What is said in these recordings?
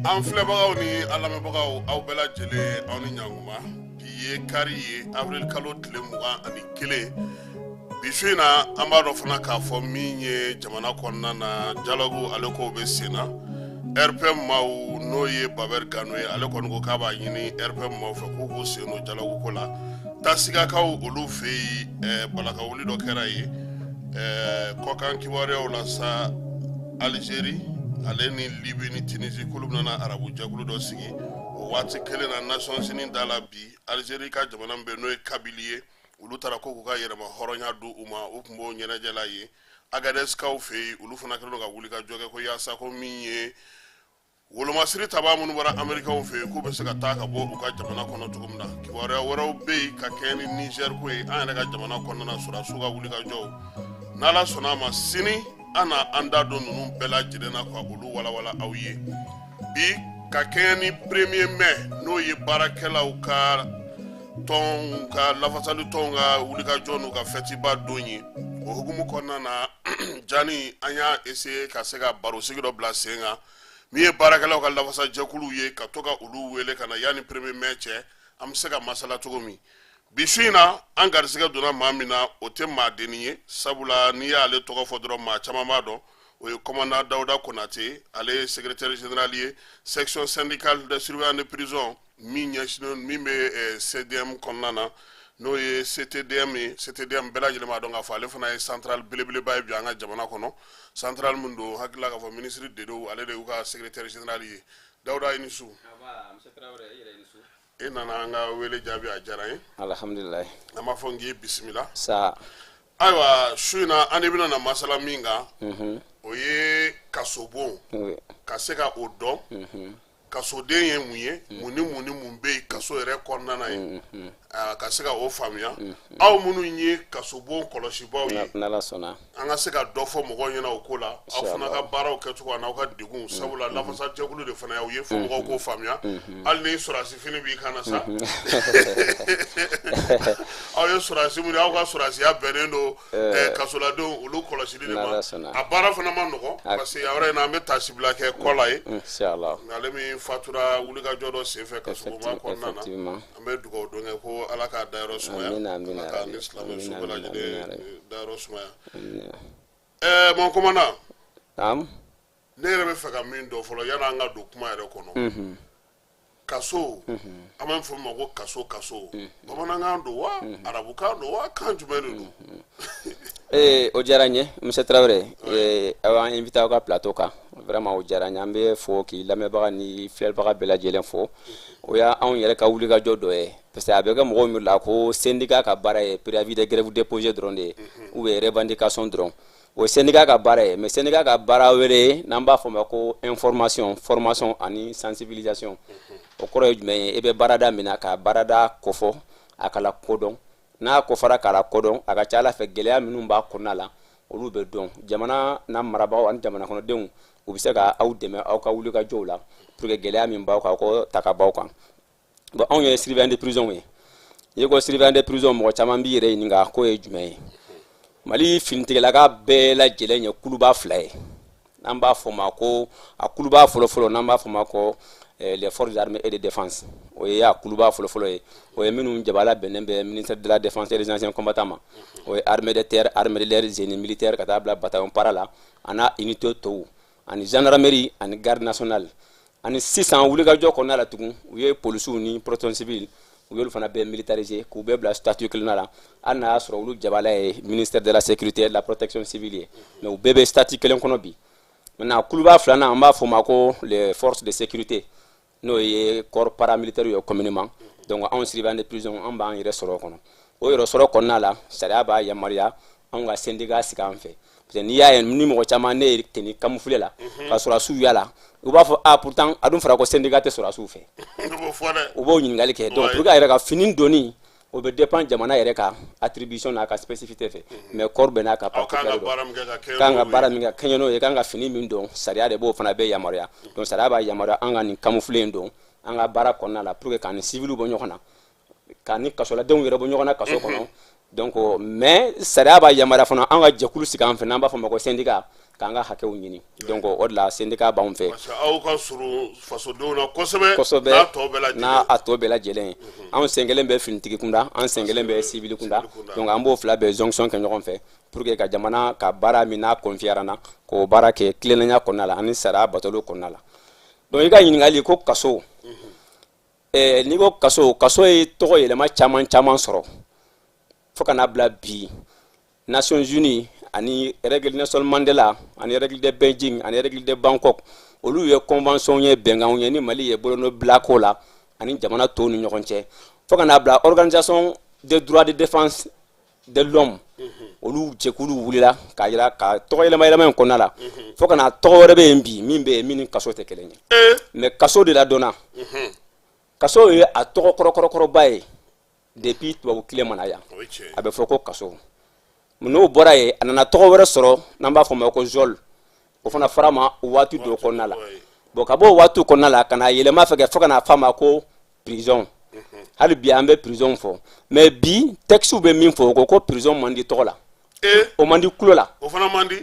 An filɛbagaw ni an lamɛnbagaw aw bɛɛ lajɛlen aw ni ɲankuma bi ye kari ye avril kalo tile 21 bi su in na an b'a dɔn fana k'a fɔ min ye jamana kɔnɔna na dialogue ale ko bɛ sen na RPM maaw n'o ye Babɛri Gano ye ale kɔni ko k'a b'a ɲini RPM maaw fɛ k'u k'u sen don dialogue ko la tasigakaw olu fɛ yen balaka wuli dɔ kɛra ye kɔkan kibaruyaw la sa Algérie ale ni Libye ni Tunisie k'olu bɛna arabu jɛkulu dɔ sigi o waati kelen na Nations Unies da la bi Algérie ka jamana min bɛ n'o ye Kabylie ye olu taara ko k'u ka yɛrɛma hɔrɔnya di u ma u tun b'o ɲɛnajɛla ye Agadezkaw fɛ yen olu fana kɛlen don ka wuli ka jɔ kɛ ko yaasa ko min ye wolomasiri tabaa minnu bɔra Américains fɛ yen k'u bɛ se ka taa ka bɔ u ka jamana kɔnɔ cogo min na kibaruya wɛrɛw bɛ yen ka kɛ ni Niger ko ye an yɛrɛ ka jamana kɔnɔna na sɔrɔdasiw ka wuli ka jɔ n'Ala sɔnna a ma sini an n'an da don ninnu bɛɛ lajɛlen na ka olu walawala aw ye bi ka kɛɲɛ ni 1er mai n'o ye baarakɛlaw ka tɔn ka lafasali tɔnw ka wulikajɔ n'u ka fɛtiba don ye o hukumu kɔnɔna na Jani an y'a essayer ka se ka baro sigi dɔ bila sen kan min ye baarakɛlaw ka lafasa jɛkulu ye ka to ka olu wele ka na yanni 1er mai cɛ an bɛ se ka masala cogo min bi su in na an garisɛgɛ donna maa min na o tɛ maadenni ye sabula n'i y'ale tɔgɔ fɔ dɔrɔn maa caman b'a dɔn o ye commandant Dawuda Konate ale ye secrétaire général ye section syndicale de surveillance de prison min bɛ CDM kɔnɔna na n'o ye CTDM ye CTDM bɛɛ lajɛlen b'a dɔn k'a fɔ ale fana ye centrale belebeleba ye bi an ka jamana kɔnɔ centrale min don hakilila k'a fɔ ministre de don ale de y'u ka secrétaire général ye Dawuda i ni su. E nana an ka wele jaabi a diyara n ye. Alhamdulilayi. An b'a fɔ n k'i bisimila. Sa. Ayiwa su in na an de bɛna na masala min kan o ye kasobon ka se ka o dɔn kasoden ye mun ye mun ni mun bɛ yen kaso yɛrɛ kɔnɔna ye ka se ka o faamuya aw minnu ye kasobon kɔlɔsibaw ye an ka se ka dɔ fɔ mɔgɔw ɲɛna o ko la aw fana ka baaraw kɛcogo n'aw ka degun sabula lafasa jɛkulu de fana y'aw ye fo mɔgɔw k'o faamuya hali ni sɔrɔdasi fini b'i kan na sa aw ye sɔrɔdasi minnu aw ka sɔrɔdasiya bɛnnen don kasoladenw olu kɔlɔsili de ma a baara fana ma nɔgɔn parce que a yɔrɔ in na an bɛ tasibila kɛ kɔ la ye ale min fatura wulikajɔ dɔ senfɛ kasoba kɔnɔna na an bɛ dugawu don kɛ ko Ala k'a dayɔrɔ sumaya Ala k'a ni silamɛ su bɛɛ lajɛlen dayɔrɔ sumaya mon commandant ne yɛrɛ bɛ fɛ ka min dɔn fɔlɔ yanni an ka don kuma yɛrɛ kɔnɔ kaso an b'a fɔ ma ko kaso bamanankan don wa arabukan don wa kan jumɛn de don o diyara n ye monsieur Traoré aw y'an invité aw ka plateau kan vraiment o diyara n ye an bɛ fɔ k'i lamɛnbaga ni filɛbaga bɛɛ lajɛlen fɔ o y'anw yɛrɛ ka wulikajɔ dɔ ye parce que a bɛ kɛ mɔgɔw miiri la ko syndicat ka baara ye préavis de grève déposé dɔrɔn de ye ou bien revendication dɔrɔn o ye syndicat ka baara ye mais syndicat ka baara wɛrɛ ye n'an b'a fɔ ma ko information formation ani sensibilisation o kɔrɔ ye jumɛn ye e bɛ baarada min na ka baarada kɔfɔ a ka lakodɔn n'a kɔfara k'a lakodɔn a ka ca Ala fɛ gɛlɛya minnu b'a kɔnɔna la olu bɛ dɔn jamana n'a marabagaw ani jamana kɔnɔdenw u bɛ se ka aw dɛmɛ aw ka wulikajɔw la pour que gɛlɛya min b'aw kan ko ta ka b'aw kan bon anw ye surveillant de prison ye n'i ko surveillant de prison mɔgɔ caman b'i yɛrɛ ɲininka k'o ye jumɛn ye Mali finitigilaka bɛɛ lajɛlen ye kuluba 2 ye n'an b'a fɔ ma ko a kuluba fɔlɔfɔlɔ n'an b'a fɔ ma ko les forces armées et de défense o ye a kuluba fɔlɔfɔlɔ ye o ye minnu jabala bɛnnen bɛ ministère de la défense et des anciens combattants ma o ye armée de terre armée de l'air génie militaire ka taa bila bataillon para la ana unité tɔw ani gendarmerie ani garde nationale ani sisan wulikajɔ kɔnɔna la tugun u ye policiers ni protection civile u y'olu fana bɛɛ militariser k'u bɛɛ bila statut kelen la hali n'a y'a sɔrɔ olu jabala ye ministère de la sécurité et de la protection civile ye mais u bɛɛ bɛ statut kelen kɔnɔ bi maintenant kuluba 2nan an b'a fɔ ma ko les forces de sécurité n'o ye corps paramilitaire ye communément donc anw surveillant de prison an b'an yɛrɛ sɔrɔ o kɔnɔ o yɛrɛ sɔrɔ kɔnɔna la sariya b'a yamaruya anw ka syndicat sigi an fɛ parce que n'i y'a ye ni mɔgɔ caman ne ye tenue camouflée la ka sɔrɔdasiw y'a la u b'a fɔ pourtant a dun fɔra ko syndicat tɛ sɔrɔdasiw fɛ u b'o ɲininkali kɛ donc pour que a yɛrɛ ka fini donni o bɛ dépend jamana yɛrɛ ka attribution n'a ka spécificité fɛ mais corps bɛɛ n'a ka particularité kan ka baara min kɛ kɛɲɛ n'o ye kan ka fini min dɔn sariya de b'o fana bɛɛ yamaruya donc sariya b'a yamaruya an ka nin camouflé in dɔn an ka baara kɔnɔna la pour que k'an ni civil bɔ ɲɔgɔn na k'an ni kasoladenw yɛrɛ bɔ ɲɔgɔn na kaso kɔnɔ donc mais sariya b'a yamaruya fana an ka jɛkulu sigi an fɛ n'an b'a fɔ ma ko syndicat k'an ka hakɛw ɲini donc o de la syndicat b'anw fɛ aw ka surun fasodenw na kosɛbɛ n'a tɔ bɛɛ lajɛlen anw sen kelen bɛ finitigi kunda an sen kelen bɛ civil kunda donc an b'o fila bɛɛ jonction kɛ ɲɔgɔn fɛ pour que ka jamana ka baara min n'a confiera na k'o baara kɛ tilennenya kɔnɔna la ani sariya batoli kɔnɔna la donc i ka ɲininkali ko kaso n'i ko kaso ye tɔgɔ yɛlɛma caman sɔrɔ fo ka n'a bila bi Nations Unies ani règle Nelson Mandela ani règle de Beijing ani règle de Bangkok olu ye convention ye bɛnkanw ye ni Mali ye bolo bila ko la ani jamana tɔw ni ɲɔgɔn cɛ fo ka n'a bila organisation des droits de défense de l'homme olu jɛkulu wulila k'a jira ka tɔgɔ yɛlɛma in kɔnɔna la fo ka n'a tɔgɔ wɛrɛ bɛ yen bi min bɛ yen min ni kaso tɛ kelen ye mais kaso de la donna kaso ye a tɔgɔ kɔrɔkɔrɔba ye depuis tubabu tile mana yan a bɛ fɔ ko kaso n'o bɔra ye a nana tɔgɔ wɛrɛ sɔrɔ n'an b'a fɔ ma ko zol o fana fara ma waati dɔ kɔnɔna la bon ka bɔ waati kɔnɔna la ka na yɛlɛma fɛ kɛ fo ka na f'a ma ko prison hali bi an bɛ prison fɔ mais bi texte bɛ min fɔ o ko prison man di tɔgɔ la o man di kulo la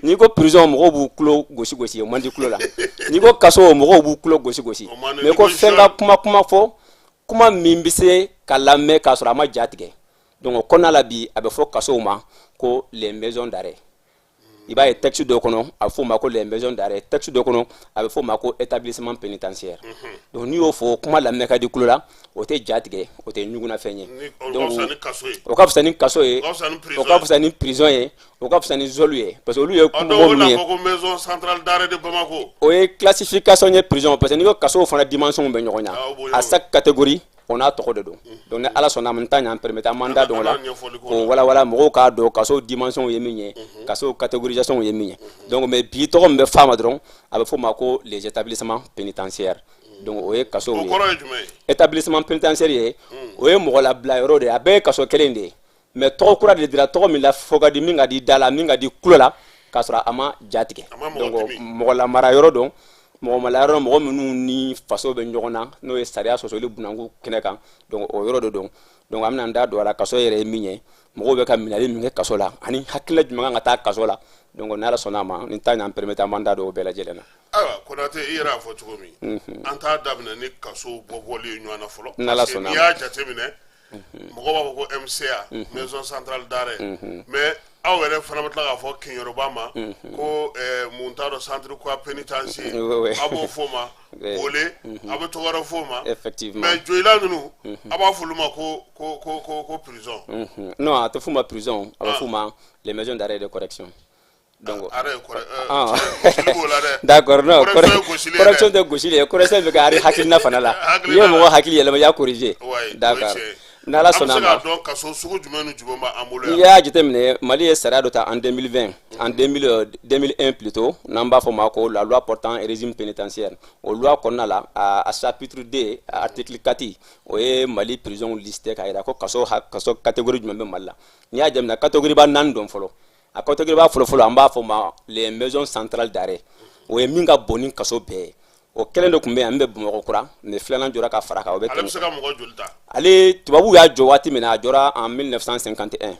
n'i ko prison mɔgɔw b'u kulo gosi o man di kulo la n'i ko kaso mɔgɔw b'u kulo gosi mais ko fɛn ka kuma fɔ kuma min bɛ se ka lamɛn k'a sɔrɔ a ma ja tigɛ donc o kɔnɔna la bi a bɛ fɔ kasow ma ko les maisons d'arrêt i b'a ye texte dɔ kɔnɔ a bɛ fɔ o ma ko les maisons d'arrêt texte dɔ kɔnɔ a bɛ fɔ o ma ko établissement pénitentiaire donc n'i y'o fɔ kuma lamɛn ka di kulo la o tɛ ja tigɛ o tɛ ɲuguna fɛn ye donc o ka fisa ni kaso ye o ka fisa ni prison ye o ka fisa ni zolu ye parce que olu ye mɔgɔ minnu ye maison centrale d'arrêt de Bamako o ye classification ye prison parce que n'i ko kaso fana dimension bɛ ɲɔgɔn ɲɛ à chaque catégorie on a tɔgɔ de don donc ni ala sɔnna an t'an permettre an mandat dɔn la ko wala mɔgɔw k'a dɔn kaso dimension ye min ye kaso catégorisation ye min ye donc mais bi tɔgɔ min bɛ f'a ma dɔrɔn a bɛ fɔ o ma ko les établissements pénitentiaires donc o ye kaso ye établissement pénitentiaire ye o ye mɔgɔ labila yɔrɔ de ye a bɛɛ ye kaso kelen de ye mais tɔgɔ kura de dira tɔgɔ min la fɔ ka di min ka di da la min ka di kulo la k'a sɔrɔ a ma ja tigɛ donc mɔgɔ lamara yɔrɔ dɔn mɔgɔ malayɔrɔ mɔgɔ minnu ni faso bɛ ɲɔgɔn na n'o ye sariya sɔsɔli bunanku kɛnɛ kan donc o yɔrɔ de don donc an bɛna an da don a la kaso yɛrɛ ye min ye mɔgɔw bɛ ka minɛli min kɛ kaso la ani hakilila jumɛn kan ka taa kaso la donc n'ala sɔnna a ma ni taa ɲan permettre an b'an da don o bɛɛ lajɛlen na. ayiwa Konate i yɛrɛ y'a fɔ cogo min an t'a daminɛ ni kaso bɔbɔli ye ɲɔgɔn na fɔlɔ n'ala sɔnna a ma n'i y'a jateminɛ mɔgɔw b'a fɔ ko MCA maison centrale d'arrêt mais aw yɛrɛ fana bɛ tila k'a fɔ Kiɲɛrɔba ma ko mun t'a dɔn centre quoi pénitentiaire a b'o fɔ ma Bole a bɛ tɔgɔ wɛrɛ fɔ ma effectivement mais joyila ninnu a b'a fɔ olu ma ko prison non a tɛ f'u ma prison a bɛ f'u ma les maisons d'arrêt de correction donc d'accord non correction tɛ gosili ye correction bɛ kɛ ari hakilina fana la n'i ye mɔgɔ hakili yɛlɛma i y'a corriger d'accord n'ala sɔnna a ma n'i y'a jateminɛ Mali ye sariya dɔ ta en 2020 en 2001 plutôt n'an b'a fɔ ma ko la loi portant régime pénitentiaire o loi kɔnɔna la a chapitre 2 article 4 o ye Mali prison liste k'a jira ko kaso catégorie jumɛn bɛ Mali la n'i y'a jateminɛ catégorie ba 4 dɔn fɔlɔ a catégorie ba fɔlɔ an b'a fɔ ma les maisons centrales d'arrêt o ye min ka bon ni kaso bɛɛ ye o kelen de tun bɛ yan n bɛ Bamakɔ kura mais filanan jɔra ka fara kan o bɛ ale bɛ se ka mɔgɔ joli ta ale tubabuw y'a jɔ waati min na a jɔra en 1951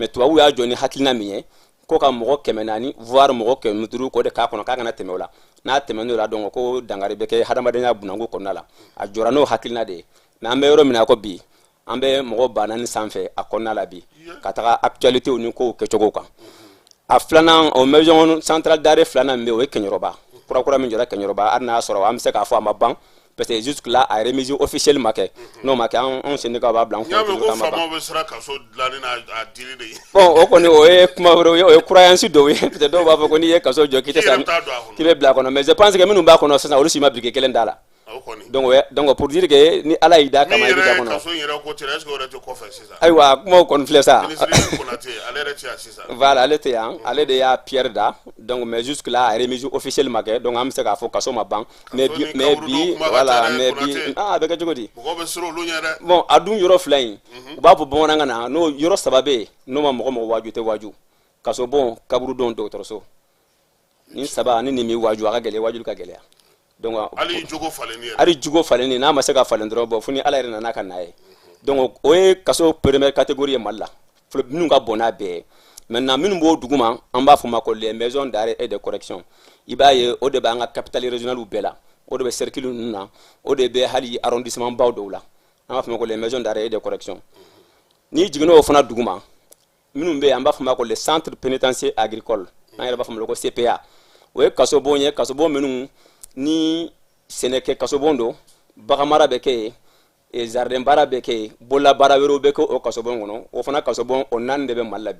mais tubabuw y'a jɔ ni hakilina min ye ko ka mɔgɔ 400 voire mɔgɔ 500 k'o de k'a kɔnɔ k'a kana tɛmɛ o la n'a tɛmɛn'o la donc ko dangari bɛ kɛ hadamadenya bunanko kɔnɔna la a jɔra n'o hakilina de ye mais an bɛ yɔrɔ min na ko bi an bɛ mɔgɔ 4000 sanfɛ a kɔnɔna la bi ka taga actualités ni kow kɛcogo kan a filanan o maison centrale d'arrêt filanan min bɛ o ye Kiɲɛrɔba kura min jɔra Kiɲɛrɔba hali n'a sɔrɔ an bɛ se k'a fɔ a ma ban parce que jusque là a remise officielle ma kɛ n'o ma kɛ anw syndicat b'a bila an kun ko faamaw bɛ siran kaso dilanni n'a dili de ye bon o kɔni o ye kuma wɛrɛ ye o ye croyance dɔw ye peut-être dɔw b'a fɔ ko n'i ye kaso jɔ k'i tɛ sa k'i bɛ bila a kɔnɔ mais je pense que minnu b'a kɔnɔ sisan olu si ma briquet kelen da la donc pour dire que ni ala y'i da kama i bɛ da kɔnɔ ayiwa kumaw kɔni filɛ sa voilà ale tɛ yan ale de y'a pierre da donc mais jusque là a remise officielle ma kɛ donc an bɛ se k'a fɔ kaso ma ban mais bi voilà mais bi a bɛ kɛ cogo di bon a dun yɔrɔ fila in u b'a fɔ bamanankan na n'o yɔrɔ saba bɛ yen n'o ma mɔgɔ waaju tɛ waaju kaso bon kaburu don dɔgɔtɔrɔso ni saba ni nin mi waaju a ka gɛlɛn waaju ka gɛlɛya donc ali jugo falenni n'a ma se ka falen dɔrɔn bon fo ni ala yɛrɛ nana ka n'a ye donc o ye kaso première catégorie ye Mali la minnu ka bon n'a bɛɛ maintenant minnu b'o duguma an b'a fɔ ma ko les maisons d'arrêt et de correction i b'a ye o de b'an ka capitale régionale bɛɛ la o de bɛ cercle ninnu na o de bɛ hali arrondissement baw dɔw la an b'a fɔ ma ko les maisons d'arrêt et de correction n'i jiginna o fana duguma minnu bɛ yen an b'a fɔ ma ko les centres pénitentiaires agricoles an yɛrɛ b'a fɔ ma ko CPA o ye kasobon ye kasobon minnu ni sɛnɛkɛ kasobon don baganmara bɛ kɛ yen jardin baara bɛ kɛ yen bolola baara wɛrɛw bɛ kɛ o kasobon kɔnɔ o fana kasobon o 4 de bɛ Mali la bi